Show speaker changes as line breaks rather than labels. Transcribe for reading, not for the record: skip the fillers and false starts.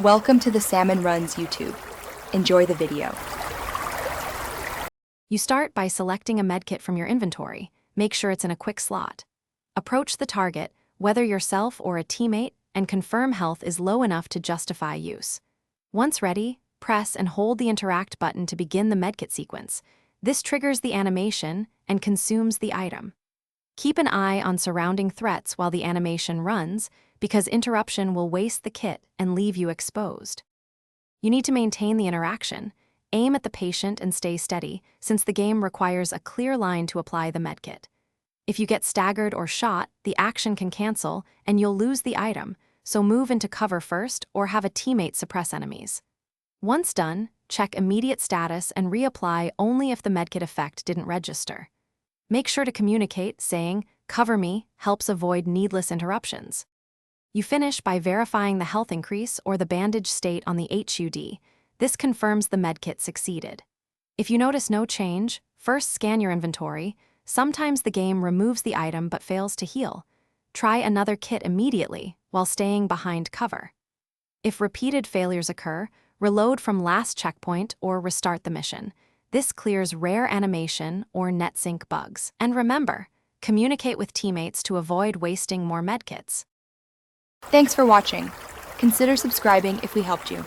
Welcome to the Salmon Runs YouTube. Enjoy the video.
You start by selecting a medkit from your inventory. Make sure it's in a quick slot. Approach the target, whether yourself or a teammate, and confirm health is low enough to justify use. Once ready, press and hold the interact button to begin the medkit sequence. This triggers the animation and consumes the item. Keep an eye on surrounding threats while the animation runs, because interruption will waste the kit and leave you exposed. You need to maintain the interaction. Aim at the patient and stay steady, since the game requires a clear line to apply the medkit. If you get staggered or shot, the action can cancel and you'll lose the item, so move into cover first or have a teammate suppress enemies. Once done, check immediate status and reapply only if the medkit effect didn't register. Make sure to communicate, saying, "Cover me," helps avoid needless interruptions. You finish by verifying the health increase or the bandage state on the HUD. This confirms the medkit succeeded. If you notice no change, first scan your inventory. Sometimes the game removes the item but fails to heal. Try another kit immediately while staying behind cover. If repeated failures occur, reload from last checkpoint or restart the mission. This clears rare animation or NetSync bugs. And remember, communicate with teammates to avoid wasting more medkits.
Thanks for watching. Consider subscribing if we helped you.